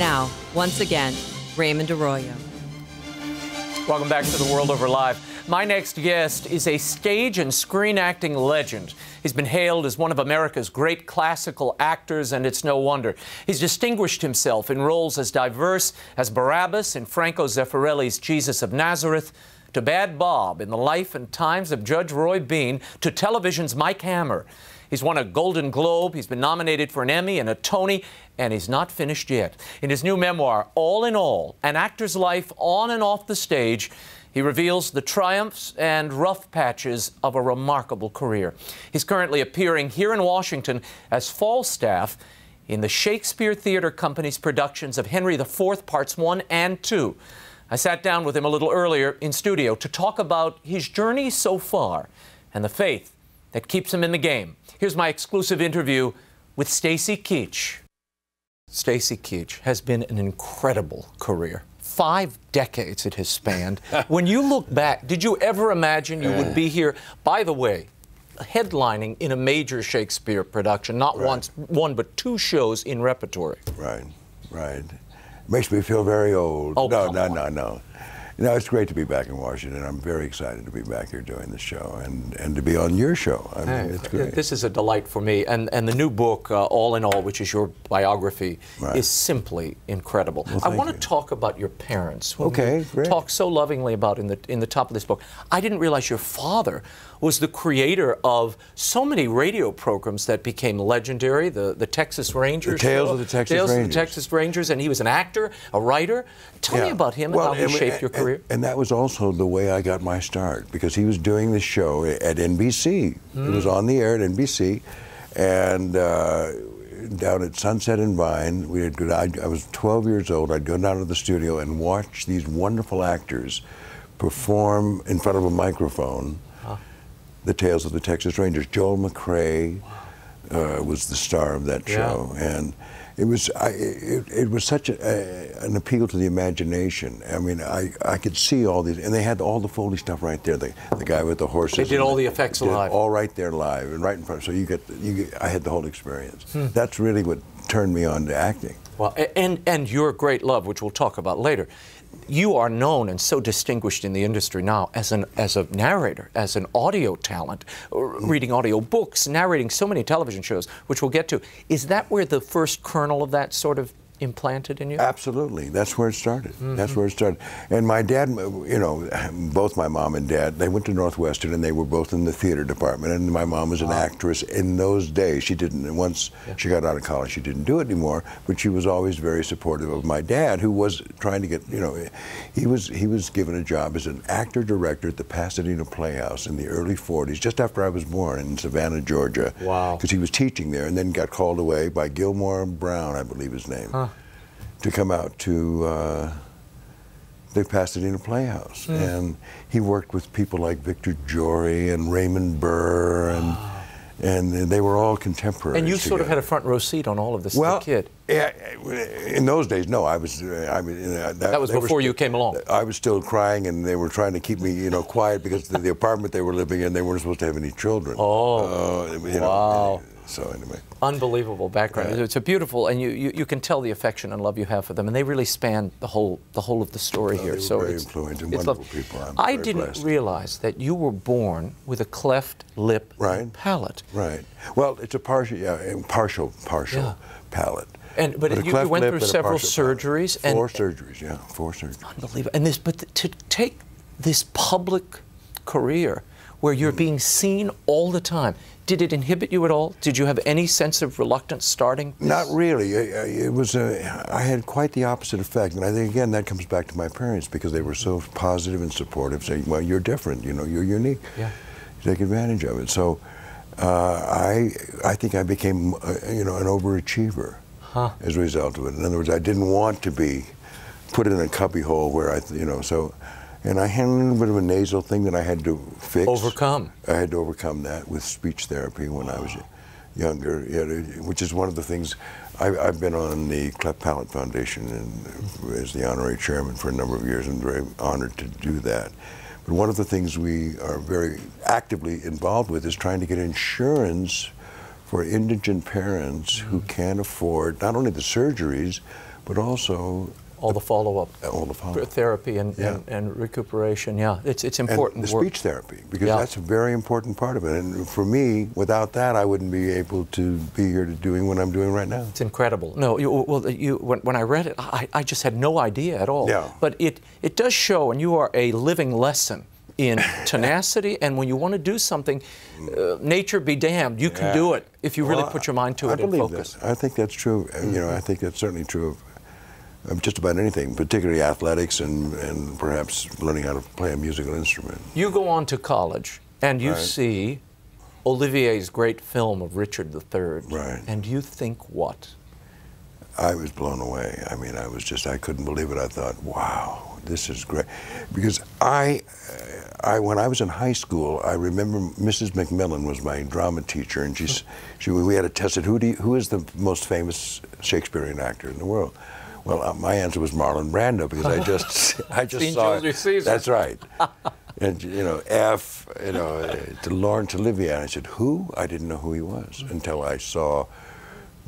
Now, once again, Raymond Arroyo. Welcome back to The World Over Live. My next guest is a stage and screen acting legend. He's been hailed as one of America's great classical actors, and it's no wonder. He's distinguished himself in roles as diverse as Barabbas in Franco Zeffirelli's Jesus of Nazareth, to Bad Bob in the life and times of Judge Roy Bean, to television's Mike Hammer. He's won a Golden Globe, he's been nominated for an Emmy and a Tony, and he's not finished yet. In his new memoir, All in All, An Actor's Life on and Off the Stage, he reveals the triumphs and rough patches of a remarkable career. He's currently appearing here in Washington as Falstaff in the Shakespeare Theatre Company's productions of Henry IV, Parts 1 and 2. I sat down with him a little earlier in studio to talk about his journey so far and the faith that keeps him in the game. Here's my exclusive interview with Stacy Keach. Stacy Keach has been an incredible career. 5 decades it has spanned. When you look back, did you ever imagine you would be here, by the way, headlining in a major Shakespeare production, not one but 2 shows in repertory? Right, right. Makes me feel very old. Oh, no. No, it's great to be back in Washington. I'm very excited to be back here doing the show and to be on your show. I mean, it's great. This is a delight for me. And the new book, All in All, which is your biography, is simply incredible. Well, I want to talk about your parents. Okay, great. Talk so lovingly about in the top of this book. I didn't realize your father was the creator of so many radio programs that became legendary. The Texas Rangers. The Tales of the Texas Rangers. Tales of the Texas Rangers, and he was an actor, a writer. Tell me about him and how he shaped your career. And that was also the way I got my start, because he was doing the show at NBC. It was on the air at NBC, and down at Sunset and Vine, I was 12 years old. I'd go down to the studio and watch these wonderful actors perform in front of a microphone the Tales of the Texas Rangers. Joel McCrea was the star of that show, and it was such an appeal to the imagination. I mean, I could see all these, and they had all the Foley stuff right there. The guy with the horses. They did all the effects live. All right there live, and right in front. So I had the whole experience. That's really what turned me on to acting. Well, and your great love, which we'll talk about later. You are known and so distinguished in the industry now as a narrator, as an audio talent, reading audio books, narrating so many television shows, which we'll get to. Is that where the first kernel of that sort of implanted in you? Absolutely. That's where it started. That's where it started. And my dad, you know, both my mom and dad, they went to Northwestern, and they were both in the theater department. And my mom was an actress in those days. She didn't, once she got out of college, she didn't do it anymore, but she was always very supportive of my dad, who was trying to get, you know, he was given a job as an actor-director at the Pasadena Playhouse in the early 40s, just after I was born, in Savannah, Georgia. Wow. Because he was teaching there, and then got called away by Gilmore Brown, I believe his name. To come out to the Pasadena Playhouse. And he worked with people like Victor Jory and Raymond Burr, and they were all contemporaries. And you sort of had a front row seat on all of this as a kid. Yeah, in those days, no, I was. That was before you came along. I was still crying, and they were trying to keep me, you know, quiet, because the apartment they were living in, they weren't supposed to have any children. Oh, you know, wow. So anyway. Unbelievable background. It's a beautiful, and you can tell the affection and love you have for them, and they really span the whole of the story here. So very influential, wonderful people. I didn't realize that you were born with a cleft lip and palate. Right. Well, it's a partial palate. But you went through several surgeries. Four surgeries. 4 surgeries. Unbelievable. And to take this public career where you're being seen all the time, did it inhibit you at all? Did you have any sense of reluctance starting this? Not really. It was I had quite the opposite effect, and I think again that comes back to my parents, because they were so positive and supportive, saying, "Well, you're different. You know, you're unique. Take advantage of it." So I think I became you know, an overachiever as a result of it. In other words, I didn't want to be put in a cubbyhole where and I had a little bit of a nasal thing that I had to fix. Overcome. I had to overcome that with speech therapy when I was younger, which is one of the things. I've been on the Cleft Palate Foundation and as the honorary chairman for a number of years, and very honored to do that. But one of the things we are very actively involved with is trying to get insurance for indigent parents who can't afford not only the surgeries, but also all the follow-up, therapy and recuperation. Yeah, it's important. And the work. speech therapy, because that's a very important part of it. And for me, without that, I wouldn't be able to be here doing what I'm doing right now. It's incredible. No, when I read it, I just had no idea at all. Yeah. But it does show, and you are a living lesson in tenacity, and when you want to do something, nature be damned, you can do it if you really put your mind to it and focus. I think that's true. You know, I think that's certainly true of just about anything, particularly athletics and perhaps learning how to play a musical instrument. You go on to college and you see Olivier's great film of Richard III. Right. And you think what? I was blown away. I mean, I couldn't believe it. I thought, wow, this is great. Because when I was in high school, I remember Mrs. McMillan was my drama teacher, and we had a test at who is the most famous Shakespearean actor in the world? Well, my answer was Marlon Brando, because I just saw it. That's right. And to Laurence Olivier, and I said, who? I didn't know who he was until I saw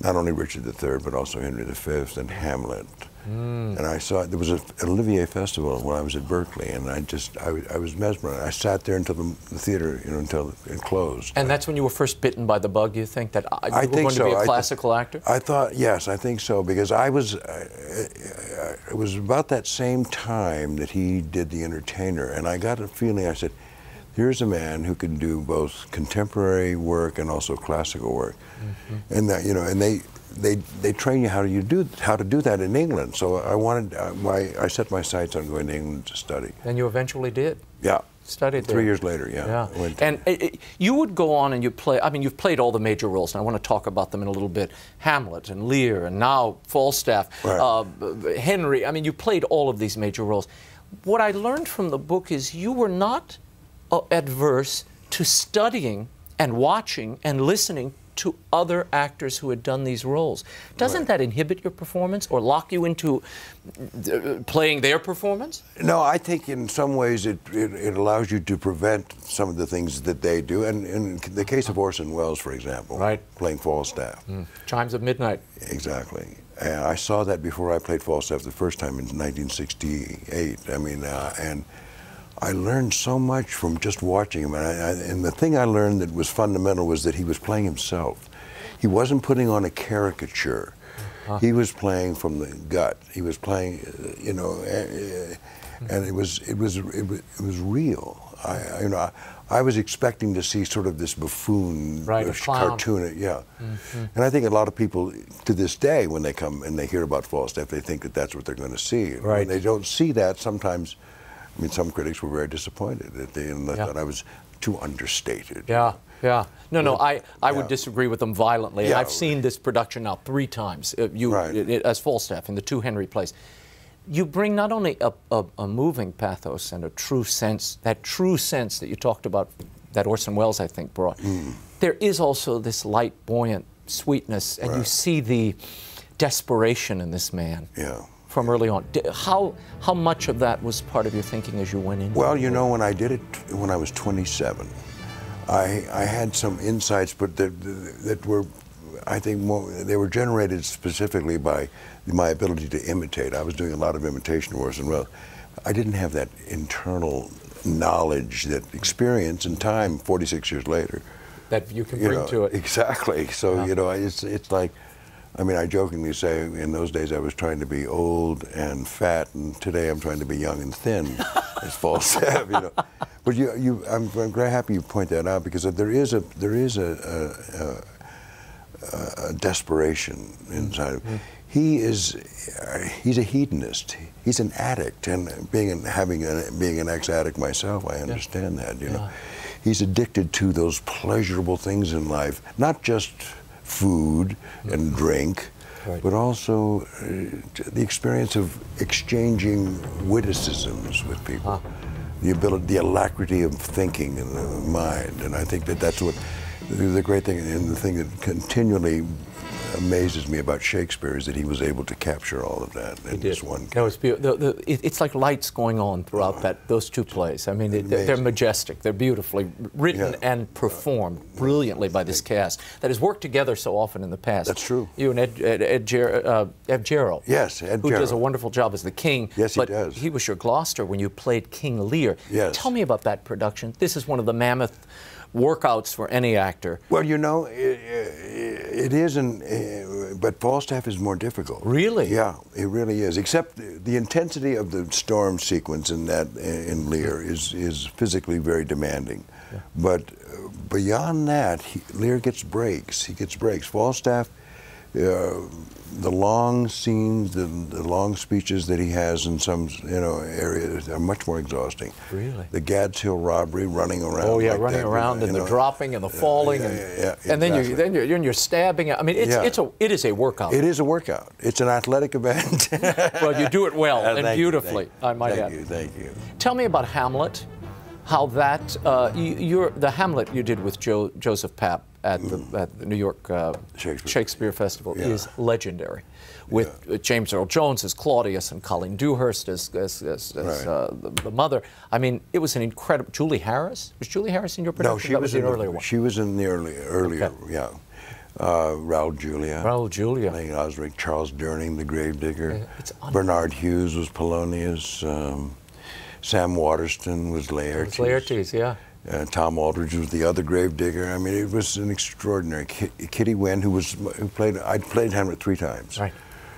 not only Richard III, but also Henry V and Hamlet. And I saw there was an Olivier Festival when I was at Berkeley, and I was mesmerized. I sat there until the theater, until it closed. And that's when you were first bitten by the bug, you think, that you were going to be a classical actor? I thought, yes, I think so, because it was about that same time that he did The Entertainer, and I got a feeling, I said, here's a man who can do both contemporary work and also classical work. And that, and they train you how to do that in England. So I set my sights on going to England to study. And you eventually did. Yeah. Studied there. 3 years later, yeah. And you would go on and you play, I mean, you've played all the major roles, and I want to talk about them in a little bit. Hamlet and Lear, and now Falstaff, Henry. I mean, you played all of these major roles. What I learned from the book is you were not adverse to studying and watching and listening to other actors who had done these roles. Doesn't that inhibit your performance or lock you into playing their performance? No, I think in some ways it allows you to prevent some of the things that they do. And in the case of Orson Welles, for example, playing Falstaff. Chimes of Midnight. Exactly. I saw that before I played Falstaff the first time in 1968. I mean, and I learned so much from just watching him, and the thing I learned that was fundamental was that he was playing himself. He wasn't putting on a caricature. He was playing from the gut. He was playing, and it was real. I was expecting to see sort of this buffoon, cartoon, And I think a lot of people to this day, when they come and they hear about Falstaff, they think that that's what they're going to see. And when they don't see that, sometimes. I mean, some critics were very disappointed that they thought I was too understated. No, I would disagree with them violently. I've seen this production now 3 times, as Falstaff in the 2 Henry plays. You bring not only a moving pathos and a true sense, that you talked about, that Orson Welles, I think, brought. There is also this light, buoyant sweetness, and you see the desperation in this man. From early on. How much of that was part of your thinking as you went in? Well, when I did it when I was 27, I had some insights, but that were, I think, they were generated specifically by my ability to imitate. I was doing a lot of imitation of Orson Welles. I didn't have that internal knowledge, that experience and time 46 years later. That you can bring to it. Exactly. So, it's like, I mean, I jokingly say in those days I was trying to be old and fat, and today I'm trying to be young and thin, as Falstaff, But I'm very happy you point that out, because there is a desperation inside of him. He's a hedonist. He's an addict, and being an ex-addict myself, I understand that. He's addicted to those pleasurable things in life, not just food and drink, but also the experience of exchanging witticisms with people, the alacrity of thinking in the mind. And I think that's what the great thing, and the thing that continually amazes me about Shakespeare is that he was able to capture all of that in this one. No, it's beautiful. It's like lights going on throughout those two plays. I mean, they're majestic. They're beautifully written and performed brilliantly by this cast that has worked together so often in the past. That's true. You and Ed Jarrow. Yes, Ed who Jarrow. does a wonderful job as the king. Yes, he does. He was your Gloucester when you played King Lear. Yes. Tell me about that production. This is one of the mammoth workouts for any actor. Well, you know, it isn't, but Falstaff is more difficult. Really? Yeah, it really is. Except the intensity of the storm sequence in Lear is physically very demanding. Yeah. But beyond that, Lear gets breaks. He gets breaks. Falstaff, the long scenes, the long speeches that he has in some areas are much more exhausting. Really? The Gad's Hill robbery, running around. Oh yeah, like running that, around and the dropping and the falling and then you're stabbing. I mean, it is a workout. It is a workout. It's an athletic event. Well, you do it well and beautifully. I might add. Thank you. Tell me about Hamlet. How that the Hamlet you did with Joseph Papp at the New York Shakespeare Festival is legendary, with James Earl Jones as Claudius and Colleen Dewhurst as the mother. I mean, it was an incredible. Julie Harris, was Julie Harris in your production? No, she was in the earlier one. She was in the earlier. Okay. Yeah. Raul Julia. Raul Julia. Playing Osric. Charles Durning, the gravedigger. Bernard Hughes was Polonius. Sam Waterston was Laertes. Laertes, yeah. Tom Aldridge was the other gravedigger. I mean, it was an extraordinary. Kitty Wynn, I played Hamlet 3 times. Right.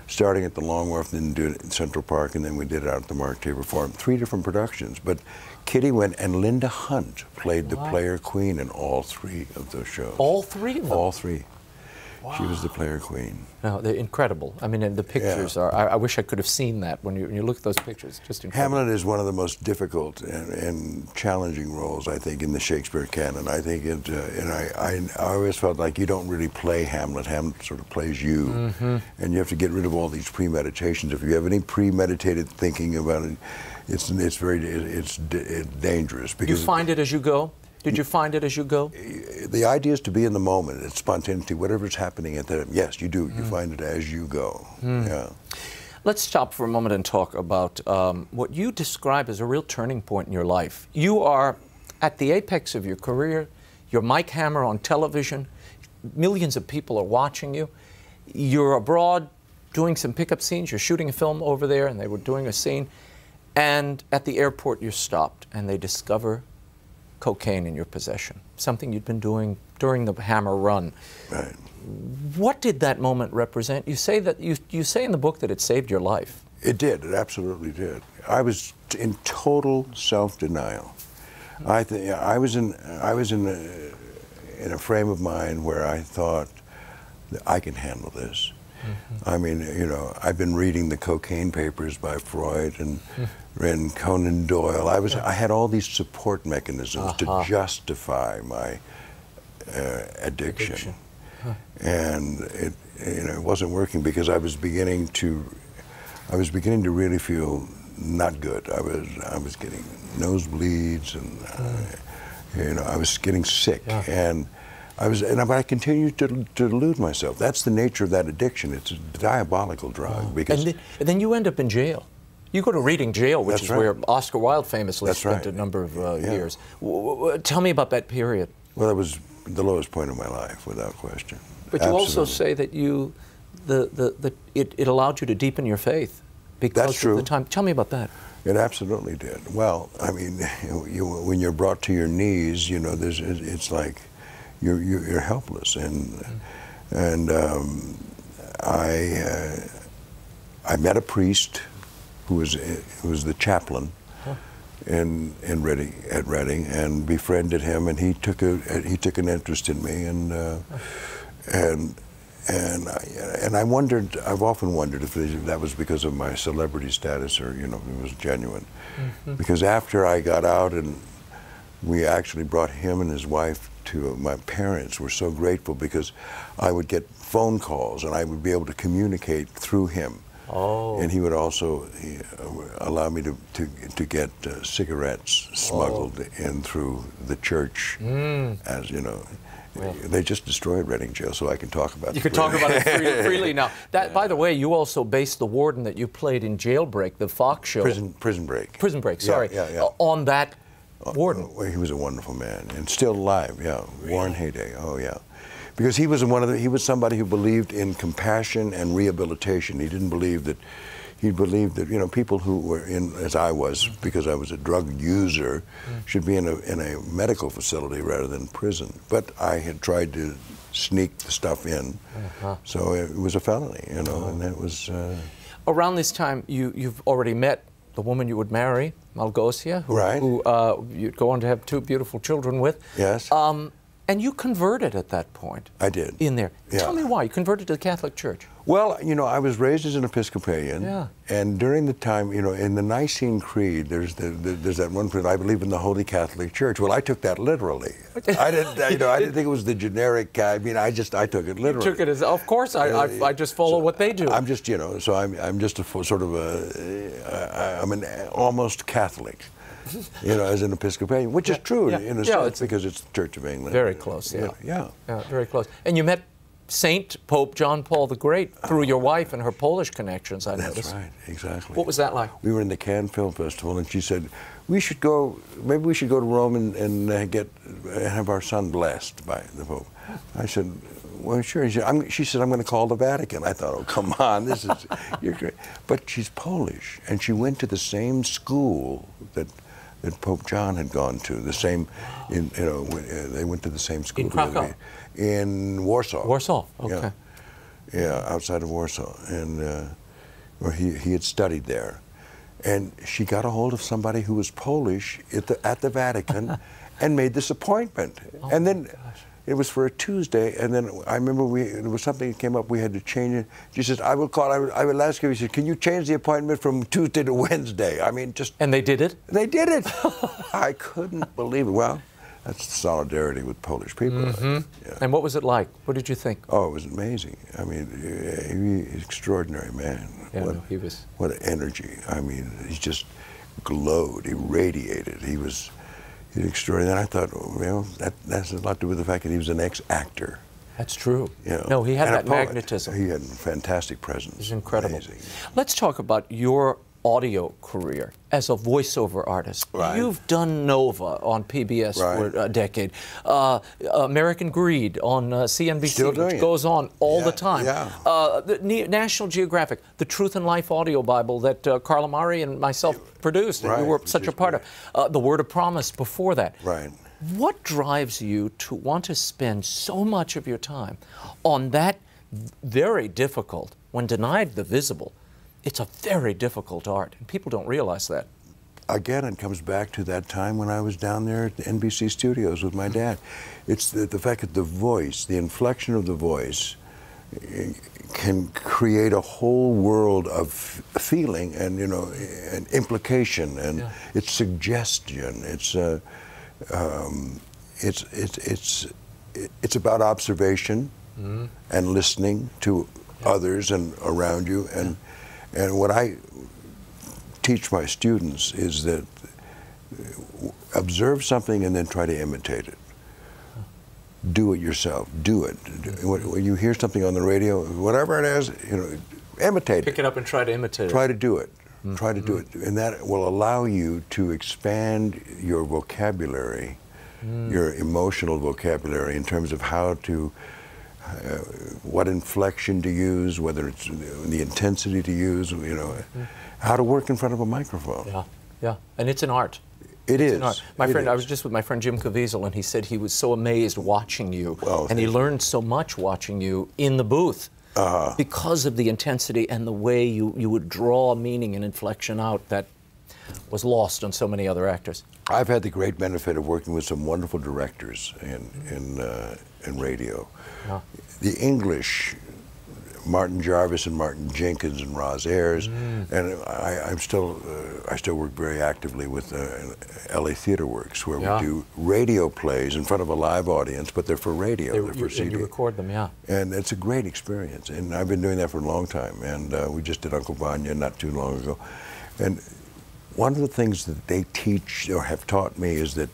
Starting at the Long Wharf, then did it in Central Park, and then we did it out at the Mark Taper Forum. 3 different productions. But Kitty Wynn and Linda Hunt played the player queen in all 3 of those shows. All 3 of them? All 3. Wow. She was the player queen. No, they're incredible. I mean, and the pictures are, I wish I could have seen that when you look at those pictures, just incredible. Hamlet is one of the most difficult and challenging roles, I think, in the Shakespeare canon. I think it, and I always felt like you don't really play Hamlet. Hamlet sort of plays you. And you have to get rid of all these premeditations. If you have any premeditated thinking about it, it's dangerous. Because you find it as you go? Did you find it as you go? The idea is to be in the moment. It's spontaneity. Whatever's happening at that, yes, you do. You find it as you go. Yeah. Let's stop for a moment and talk about what you describe as a real turning point in your life. You are at the apex of your career. You're Mike Hammer on television. Millions of people are watching you. You're abroad doing some pickup scenes. You're shooting a film over there, and they were doing a scene. And at the airport, you're stopped, and they discover cocaine in your possession, something you'd been doing during the Hammer run. Right. What did that moment represent? You say that you say in the book that it saved your life. It did. It absolutely did. I was in total self-denial. I was in a frame of mind where I thought that I can handle this. I mean, you know, I've been reading the cocaine papers by Freud and Conan Doyle. I had all these support mechanisms to justify my addiction. And it wasn't working because I was beginning to really feel not good. I was getting nosebleeds and I was getting sick and I continued to delude myself. That's the nature of that addiction. It's a diabolical drug. Because and then you end up in jail. You go to Reading Jail, which is where Oscar Wilde famously spent a number of years. Tell me about that period. Well, it was the lowest point of my life, without question. But you also say that it allowed you to deepen your faith because of the time. Tell me about that. It absolutely did. Well, I mean, when you're brought to your knees, you know, it's like you're helpless, and I met a priest who was the chaplain at Reading, and befriended him, and he took an interest in me, and I wondered. I've often wondered if that was because of my celebrity status, or it was genuine. Because after I got out, and we actually brought him and his wife to my parents, were so grateful because I would get phone calls and I would be able to communicate through him. Oh. And he would also allow me to get cigarettes smuggled in through the church, as you know. They just destroyed Reading Jail, so I can talk about it. You can talk about it freely now. That, by the way, you also based the warden that you played in Jailbreak, the Fox show. Prison Break. Prison Break, sorry. Yeah. On that warden. He was a wonderful man, and still alive, Warren Hayday, Because he was somebody who believed in compassion and rehabilitation. He didn't believe that, he believed that, people who were in, as I was, because I was a drug user, should be in a medical facility rather than prison. But I had tried to sneak the stuff in, so it was a felony, and that was... Around this time, you've already met the woman you would marry, Malgosia, who you'd go on to have 2 beautiful children with. Yes. And you converted at that point. I did. In there. Yeah. Tell me why. You converted to the Catholic Church. Well, I was raised as an Episcopalian, and during the time, in the Nicene Creed, there's that one phrase, I believe in the Holy Catholic Church. Well, I took that literally. I didn't, I didn't think it was the generic. I took it literally. You took it as, of course, I just follow what they do. I'm just, so I'm just a sort of I'm an almost Catholic. As an Episcopalian, which is true in a sense, because it's the Church of England. Very close, yeah, very close. And you met Saint Pope John Paul the Great through your wife and her Polish connections, I noticed. That's right, exactly. What was that like? We were in the Cannes Film Festival, and she said, maybe we should go to Rome and have our son blessed by the Pope. I said, well, sure. She said, I'm going to call the Vatican. I thought, oh, come on, you're great. But she's Polish, and she went to the same school that Pope John had gone to, the same, they went to the same school. In Krakow? In Warsaw. Warsaw, okay. Yeah, outside of Warsaw, and where he had studied there. And she got a hold of somebody who was Polish at the Vatican and made this appointment. And then it was for a Tuesday, and then I remember there was something that came up, we had to change it. She says, I will ask you, she said, can you change the appointment from Tuesday to Wednesday? I mean, just... And they did it? They did it! I couldn't believe it. Well, that's solidarity with Polish people. And what was it like? What did you think? Oh, it was amazing. I mean, he was an extraordinary man. He was... What energy. I mean, he just glowed, he radiated. He was... extraordinary. And I thought, that has a lot to do with the fact that he was an ex-actor. That's true. No, he had that magnetism. He had a fantastic presence. He's incredible. Amazing. Let's talk about your audio career as a voiceover artist. Right. You've done Nova on PBS for a decade. American Greed on CNBC, which goes on all the time. The National Geographic, the Truth and Life audio Bible that Carl Amari and myself produced, and you were such a part of. The Word of Promise before that. Right. What drives you to want to spend so much of your time on that very difficult, when denied the visible, it's a very difficult art, and people don't realize that. Again, it comes back to that time when I was down there at the NBC studios with my dad. It's the fact that the voice, the inflection of the voice, can create a whole world of feeling and, and implication, and it's suggestion. It's about observation and listening to others and around you, and what I teach my students is that observe something and then try to imitate it. Do it yourself. Do it. When you hear something on the radio, whatever it is, imitate it. Pick it up and try to imitate it. Try to do it. Try to do it, and that will allow you to expand your vocabulary, your emotional vocabulary, in terms of how to. What inflection to use, whether it's the intensity to use, how to work in front of a microphone. Yeah, and it's an art. It is. An art. I was just with my friend Jim Caviezel, and he said he was so amazed watching you, and he learned so much watching you in the booth because of the intensity and the way you would draw meaning and inflection out that was lost on so many other actors. I've had the great benefit of working with some wonderful directors in radio. The English, Martin Jarvis and Martin Jenkins and Roz Ayers, and I still work very actively with LA Theatre Works, where we do radio plays in front of a live audience, but they're for radio, they're for CD. And you record them, And it's a great experience, and I've been doing that for a long time, and we just did Uncle Vanya not too long ago. And one of the things that they teach or have taught me is that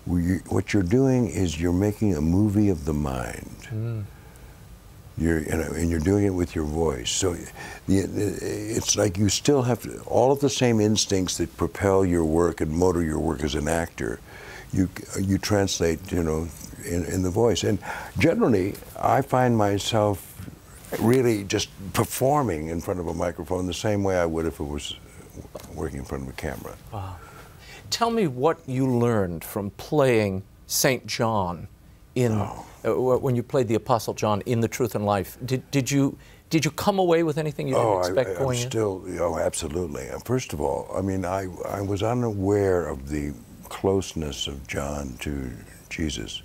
what you're doing is you're making a movie of the mind. And you're doing it with your voice. So it's like you still have all of the same instincts that propel your work and motor your work as an actor. You translate, in the voice. And generally, I find myself really just performing in front of a microphone the same way I would if it was working in front of a camera. Wow. Tell me what you learned from playing St. John in when you played the Apostle John in The Truth and Life. Did you come away with anything you didn't expect going in? Oh, absolutely. First of all, I mean, I was unaware of the closeness of John to Jesus,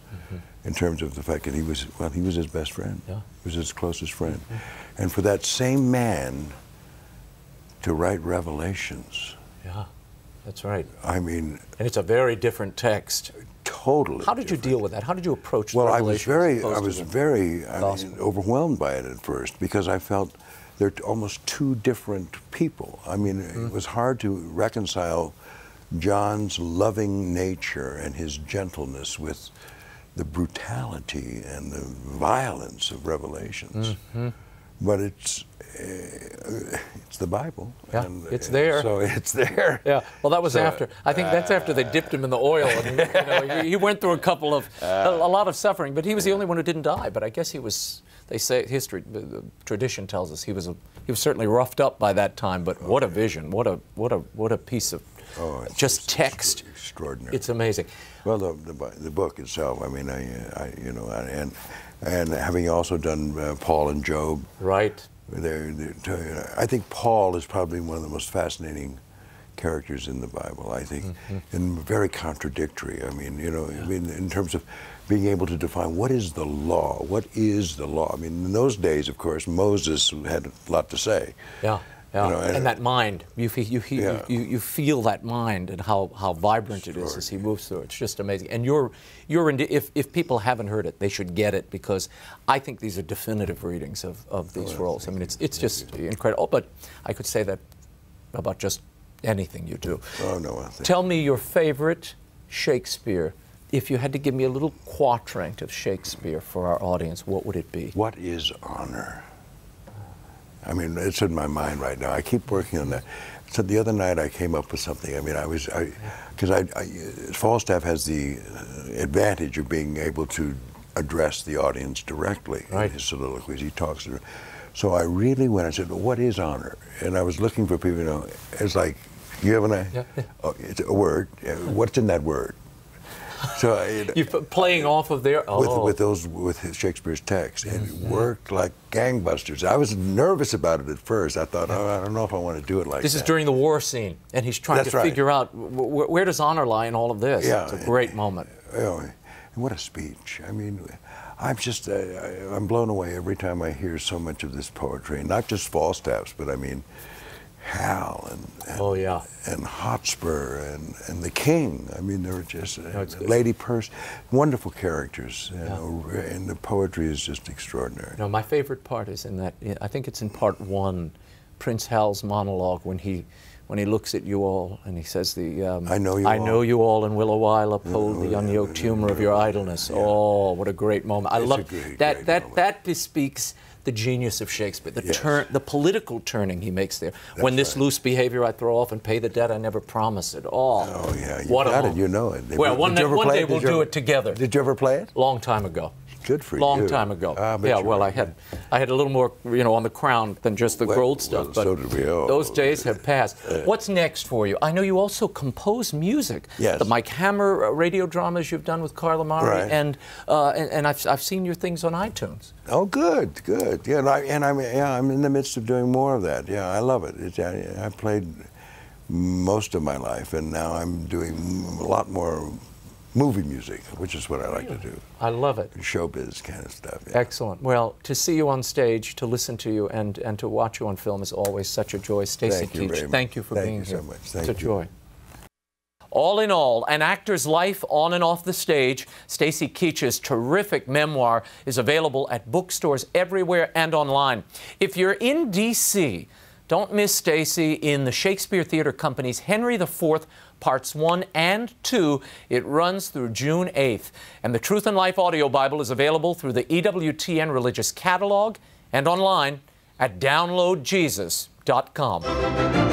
in terms of the fact that he was his best friend. Yeah. He was his closest friend. And for that same man to write Revelations. Yeah, that's right. I mean... And it's a very different text. Totally. How did you deal with that? How did you approach Well, Revelations? I was very overwhelmed by it at first, because I felt they're almost two different people. I mean, it was hard to reconcile John's loving nature and his gentleness with the brutality and the violence of Revelations. But it's the Bible. Yeah, and it's there. So it's there. Yeah. Well, that was after. I think that's after they dipped him in the oil. And, he went through a lot of suffering, but he was the only one who didn't die. But I guess he was. They say history, the tradition tells us he was certainly roughed up by that time. But what a vision! What a piece of just text. Extraordinary. It's amazing. Well, the book itself. I mean, and having also done Paul and Job. Right. I think Paul is probably one of the most fascinating characters in the Bible, I think, and very contradictory. I mean, I mean, in terms of being able to define what is the law, what is the law. I mean, in those days, of course, Moses had a lot to say. Yeah. Yeah. And that mind, you feel that mind and how vibrant it is as he moves through it. It's just amazing. And if people haven't heard it, they should get it, because I think these are definitive readings of these roles. I mean, it's just incredible. But I could say that about just anything you do. Oh, no. Tell me your favorite Shakespeare. If you had to give me a little quatraint of Shakespeare for our audience, what would it be? What is honor? I mean, it's in my mind right now. I keep working on that. So the other night I came up with something. I mean, because Falstaff has the advantage of being able to address the audience directly in his soliloquies. He talks to them. So I really went and said, well, what is honor? And I was looking for people, it's like, you have an idea? Oh, it's a word. What's in that word? So you're playing off of their with Shakespeare's text, and it worked like gangbusters. I was nervous about it at first. I thought, I don't know if I want to do it like this. This is during the war scene, and he's trying to figure out where does honor lie in all of this. Yeah, it's a great moment. And what a speech! I mean, I'm blown away every time I hear so much of this poetry, not just Falstaff's, but I mean, Hal and Hotspur and the King. I mean, they were just Lady Percy, wonderful characters, and the poetry is just extraordinary. My favorite part is in that. I think it's in part 1, Prince Hal's monologue when he looks at you all and he says I know you all and will a while uphold the unyoked humor of your idleness. Oh, what a great moment! I love that. That bespeaks the genius of Shakespeare, the political turning he makes there. When this loose behavior I throw off and pay the debt I never promised it. Oh yeah, you got it. You know it. Well, one day we'll do it together. Did you ever play it? Long time ago. Good for you. Long time ago. Yeah, well, I had a little more, on the crown than just the gold stuff. But so did we all. Those days have passed. What's next for you? I know you also compose music. Yes. The Mike Hammer radio dramas you've done with Carl Amari, and I've seen your things on iTunes. Oh, good. Yeah, I'm in the midst of doing more of that. Yeah, I love it. I played most of my life, and now I'm doing a lot more movie music, which is what I like to do. I love it. Showbiz kind of stuff. Yeah. Excellent. Well, to see you on stage, to listen to you, and to watch you on film is always such a joy. Stacy Keach, thank you for being here. Thank you so much. Thank you. It's a joy. All in all, an actor's life on and off the stage, Stacy Keach's terrific memoir is available at bookstores everywhere and online. If you're in D.C., Don't miss Stacy in the Shakespeare Theatre Company's Henry IV, Parts 1 and 2. It runs through June 8th. And the Truth and Life Audio Bible is available through the EWTN Religious Catalog and online at downloadjesus.com.